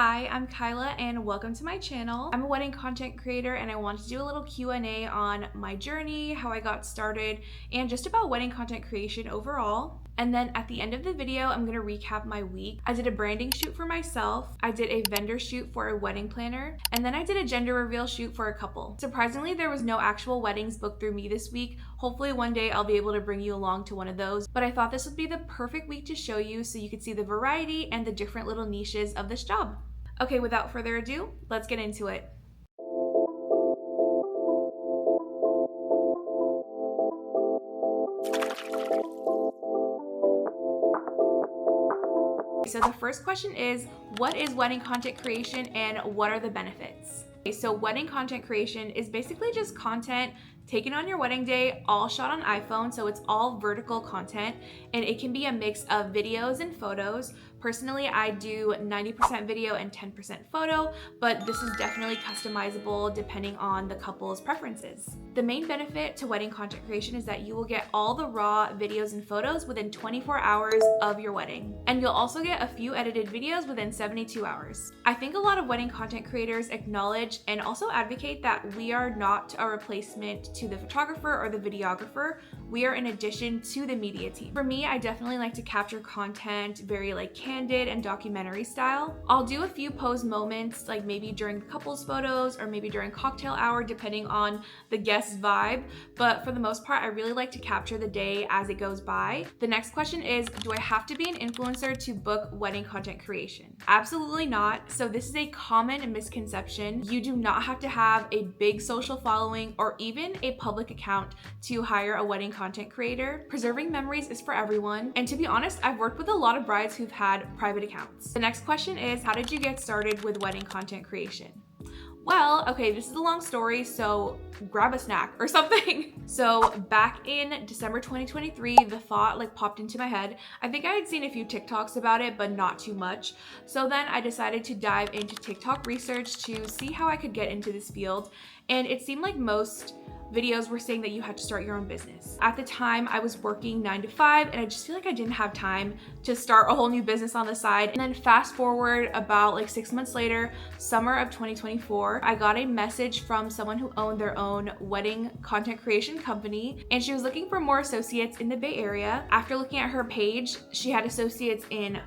Hi, I'm Kyla and welcome to my channel. I'm a wedding content creator and I want to do a little Q&A on my journey, how I got started, and just about wedding content creation overall. And then at the end of the video, I'm going to recap my week. I did a branding shoot for myself, I did a vendor shoot for a wedding planner, and then I did a gender reveal shoot for a couple. Surprisingly, there was no actual weddings booked through me this week. Hopefully one day I'll be able to bring you along to one of those, but I thought this would be the perfect week to show you so you could see the variety and the different little niches of this job. Okay, without further ado, let's get into it. So the first question is, what is wedding content creation and what are the benefits? Okay, so wedding content creation is basically just content taken on your wedding day, all shot on iPhone, so it's all vertical content, and it can be a mix of videos and photos. Personally, I do 90% video and 10% photo, but this is definitely customizable depending on the couple's preferences. The main benefit to wedding content creation is that you will get all the raw videos and photos within 24 hours of your wedding, and you'll also get a few edited videos within 72 hours. I think a lot of wedding content creators acknowledge and also advocate that we are not a replacement to the photographer or the videographer. We are an addition to the media team. For me, I definitely like to capture content very candid and documentary style. I'll do a few pose moments, like maybe during couples photos or maybe during cocktail hour, depending on the guest's vibe. But for the most part, I really like to capture the day as it goes by. The next question is, do I have to be an influencer to book wedding content creation? Absolutely not. So this is a common misconception. You do not have to have a big social following or even a public account to hire a wedding content creator. Preserving memories is for everyone. And to be honest, I've worked with a lot of brides who've had private accounts. The next question is, how did you get started with wedding content creation? Well, okay, this is a long story, so grab a snack or something. So back in December 2023, the thought popped into my head. I think I had seen a few TikToks about it, but not too much. So then I decided to dive into TikTok research to see how I could get into this field. And it seemed like most videos were saying that you had to start your own business. At the time, I was working 9 to 5 and I just feel like I didn't have time to start a whole new business on the side. And then fast forward about 6 months later, summer of 2024, I got a message from someone who owned their own wedding content creation company, and she was looking for more associates in the Bay Area. After looking at her page, she had associates in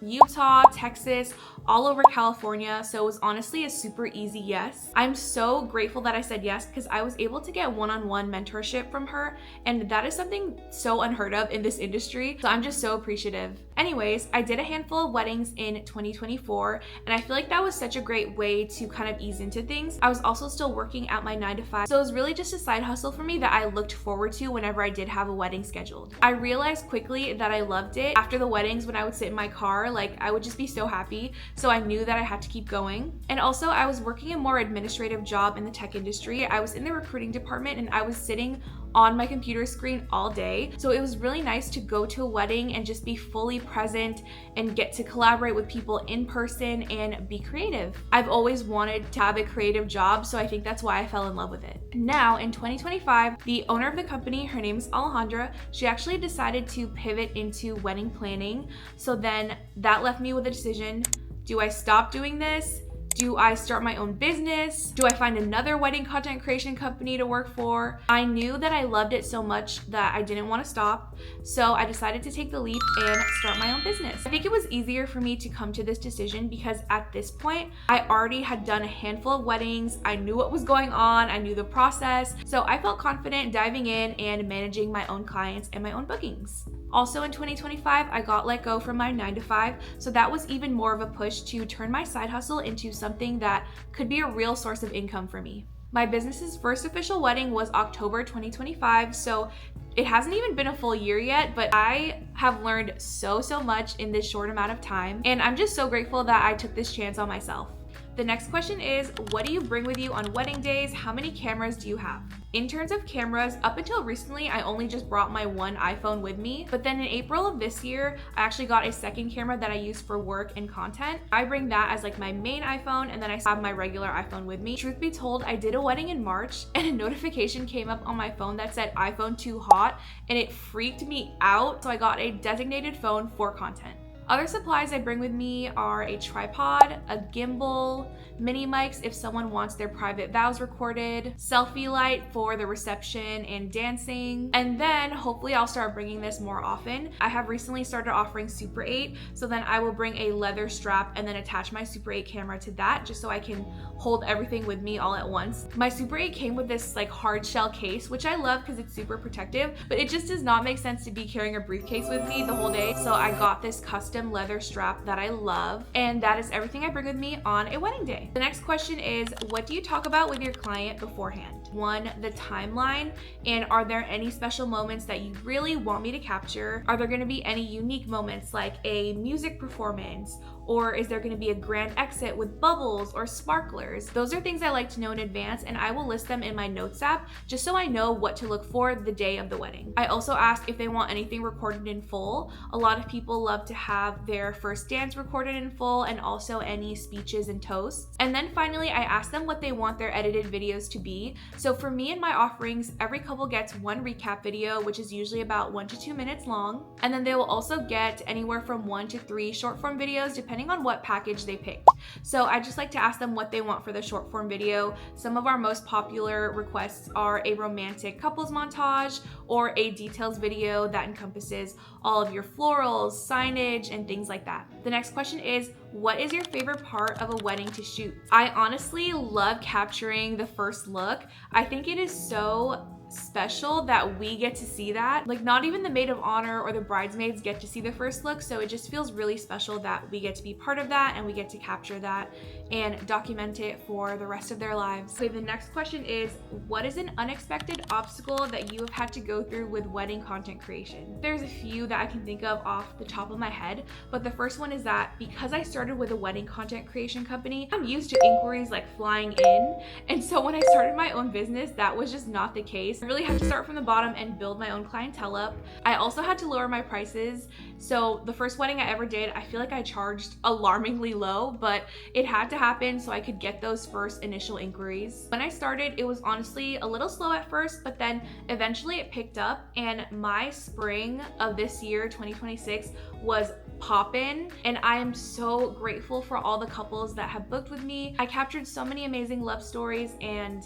Utah, Texas, all over California, so it was honestly a super easy yes. I'm so grateful that I said yes because I was able to get one-on-one mentorship from her, and that is something so unheard of in this industry, so I'm just so appreciative. Anyways, I did a handful of weddings in 2024, and I feel like that was such a great way to kind of ease into things. I was also still working at my 9 to 5, so it was really just a side hustle for me that I looked forward to whenever I did have a wedding scheduled. I realized quickly that I loved it. After the weddings, when I would sit in my car, I would just be so happy. So I knew that I had to keep going. And also I was working a more administrative job in the tech industry. I was in the recruiting department and I was sitting on my computer screen all day. So it was really nice to go to a wedding and just be fully present and get to collaborate with people in person and be creative. I've always wanted to have a creative job, so I think that's why I fell in love with it. Now in 2025, the owner of the company, her name is Alejandra, she actually decided to pivot into wedding planning. So then that left me with a decision. Do I stop doing this? Do I start my own business? Do I find another wedding content creation company to work for? I knew that I loved it so much that I didn't want to stop, so I decided to take the leap and start my own business. I think it was easier for me to come to this decision because at this point, I already had done a handful of weddings. I knew what was going on. I knew the process. So I felt confident diving in and managing my own clients and my own bookings. Also in 2025, I got let go from my 9 to 5, so that was even more of a push to turn my side hustle into something that could be a real source of income for me. My business's first official wedding was October 2025, so it hasn't even been a full year yet, but I have learned so much in this short amount of time, and I'm just so grateful that I took this chance on myself. The next question is, what do you bring with you on wedding days? How many cameras do you have? In terms of cameras, up until recently, I only just brought my one iPhone with me, but then in April of this year, I actually got a second camera that I use for work and content. I bring that as my main iPhone, and then I have my regular iPhone with me. Truth be told, I did a wedding in March, and a notification came up on my phone that said iPhone too hot, and it freaked me out, so I got a designated phone for content. Other supplies I bring with me are a tripod, a gimbal, mini mics if someone wants their private vows recorded, selfie light for the reception and dancing, and then hopefully I'll start bringing this more often. I have recently started offering Super 8, so then I will bring a leather strap and then attach my Super 8 camera to that just so I can hold everything with me all at once. My Super 8 came with this like hard shell case, which I love because it's super protective, but it just does not make sense to be carrying a briefcase with me the whole day. So I got this custom leather strap that I love, and that is everything I bring with me on a wedding day. The next question is, what do you talk about with your client beforehand? 1, the timeline, and are there any special moments that you really want me to capture? Are there going to be any unique moments like a music performance, or is there going to be a grand exit with bubbles or sparklers? Those are things I like to know in advance, and I will list them in my notes app just so I know what to look for the day of the wedding. I also ask if they want anything recorded in full. A lot of people love to have their first dance recorded in full, and also any speeches and toasts. And then finally, I ask them what they want their edited videos to be. So for me and my offerings, every couple gets one recap video, which is usually about 1 to 2 minutes long. And then they will also get anywhere from 1 to 3 short form videos, depending on what package they picked. So I just like to ask them what they want for the short form video. Some of our most popular requests are a romantic couples montage or a details video that encompasses all of your florals, signage, and things like that. The next question is, what is your favorite part of a wedding to shoot? I honestly love capturing the first look. I think it is so special that we get to see that. Like, not even the maid of honor or the bridesmaids get to see the first look, so it just feels really special that we get to be part of that and we get to capture that and document it for the rest of their lives. Okay, the next question is, what is an unexpected obstacle that you have had to go through with wedding content creation? There's a few that I can think of off the top of my head, but the first one is that because I started with a wedding content creation company, I'm used to inquiries like flying in, and so when I started my own business, that was just not the case. I really had to start from the bottom and build my own clientele up. I also had to lower my prices. So the first wedding I ever did, I feel like I charged alarmingly low, but it had to happen so I could get those first initial inquiries. When I started, it was honestly a little slow at first, but then eventually it picked up, and my spring of this year, 2026, was poppin', and I am so grateful for all the couples that have booked with me. I captured so many amazing love stories, and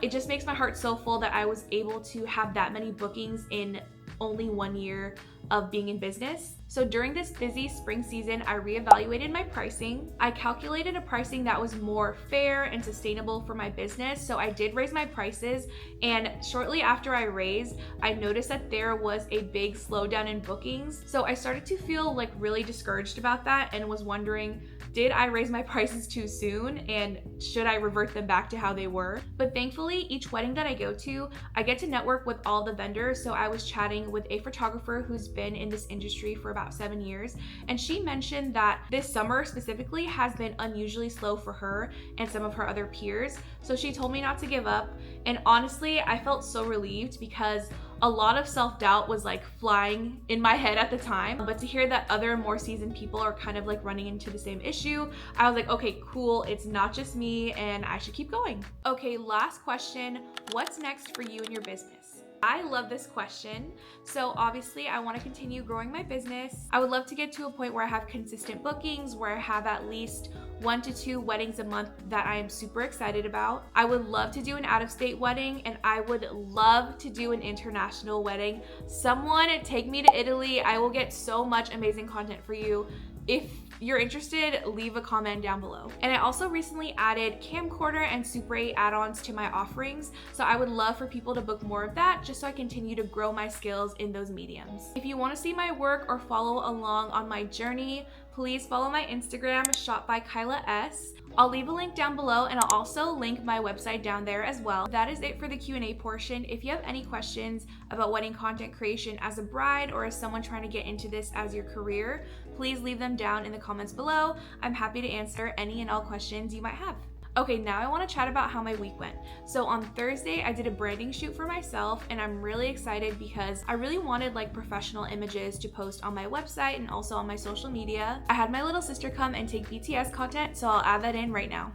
it just makes my heart so full that I was able to have that many bookings in only 1 year of being in business. So during this busy spring season, I reevaluated my pricing. I calculated a pricing that was more fair and sustainable for my business. So I did raise my prices, and shortly after I raised, I noticed that there was a big slowdown in bookings. So I started to feel like really discouraged about that and was wondering, did I raise my prices too soon, and should I revert them back to how they were? But thankfully, each wedding that I go to, I get to network with all the vendors. So I was chatting with a photographer who's been in this industry for about 7 years, and she mentioned that this summer specifically has been unusually slow for her and some of her other peers. So she told me not to give up, and honestly, I felt so relieved because a lot of self-doubt was like flying in my head at the time. But to hear that other more seasoned people are kind of like running into the same issue, I was like, okay, cool, it's not just me and I should keep going. Okay, last question. What's next for you and your business? I love this question. So obviously I want to continue growing my business. I would love to get to a point where I have consistent bookings, where I have at least 1 to 2 weddings a month that I am super excited about. I would love to do an out-of-state wedding, and I would love to do an international wedding. Someone take me to Italy. I will get so much amazing content for you. If you're interested, leave a comment down below. And I also recently added camcorder and Super 8 add-ons to my offerings, so I would love for people to book more of that just so I continue to grow my skills in those mediums. If you want to see my work or follow along on my journey, please follow my Instagram, Shot by Kyla S. I'll leave a link down below, and I'll also link my website down there as well. That is it for the Q&A portion. If you have any questions about wedding content creation as a bride or as someone trying to get into this as your career, please leave them down in the comments below. I'm happy to answer any and all questions you might have. Okay, now I want to chat about how my week went. So on Thursday, I did a branding shoot for myself, and I'm really excited because I really wanted like professional images to post on my website and also on my social media. I had my little sister come and take BTS content, so I'll add that in right now.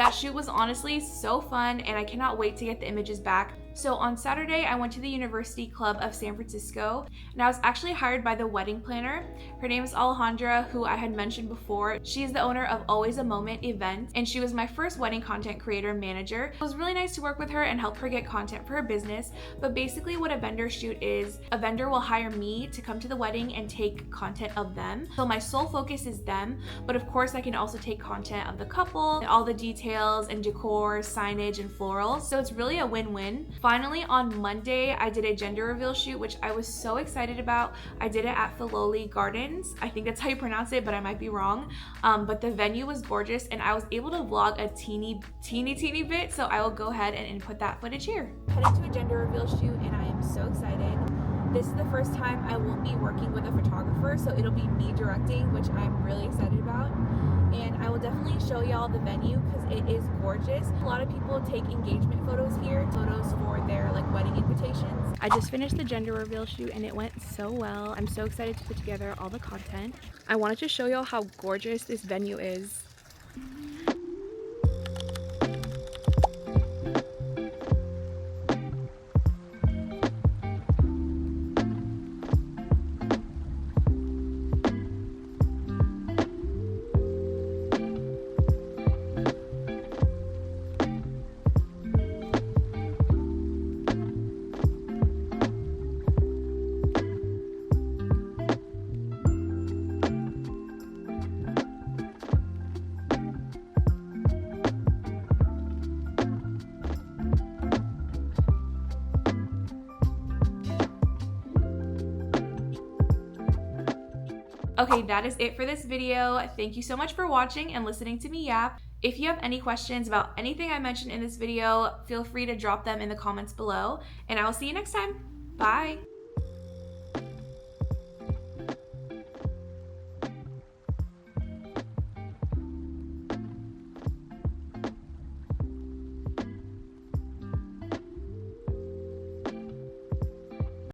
That shoot was honestly so fun, and I cannot wait to get the images back. So on Saturday, I went to the University Club of San Francisco, and I was actually hired by the wedding planner. Her name is Alejandra, who I had mentioned before. She is the owner of Always a Moment events, and she was my first wedding content creator manager. It was really nice to work with her and help her get content for her business. But basically what a vendor shoot is, a vendor will hire me to come to the wedding and take content of them. So my sole focus is them, but of course I can also take content of the couple, and all the details and decor, signage, and florals. So it's really a win-win. Finally, on Monday, I did a gender reveal shoot, which I was so excited about. I did it at Filoli Gardens. I think that's how you pronounce it, but I might be wrong. But the venue was gorgeous, and I was able to vlog a teeny bit, so I will go ahead and input that footage here. Headed to a gender reveal shoot, and I am so excited. This is the first time I won't be working with a photographer, so it'll be me directing, which I'm really excited about. And I will definitely show y'all the venue because it is gorgeous. A lot of people take engagement photos here, photos for their wedding invitations. I just finished the gender reveal shoot and it went so well. I'm so excited to put together all the content. I wanted to show y'all how gorgeous this venue is. Okay, that is it for this video. Thank you so much for watching and listening to me yap. If you have any questions about anything I mentioned in this video, feel free to drop them in the comments below, and I will see you next time. Bye!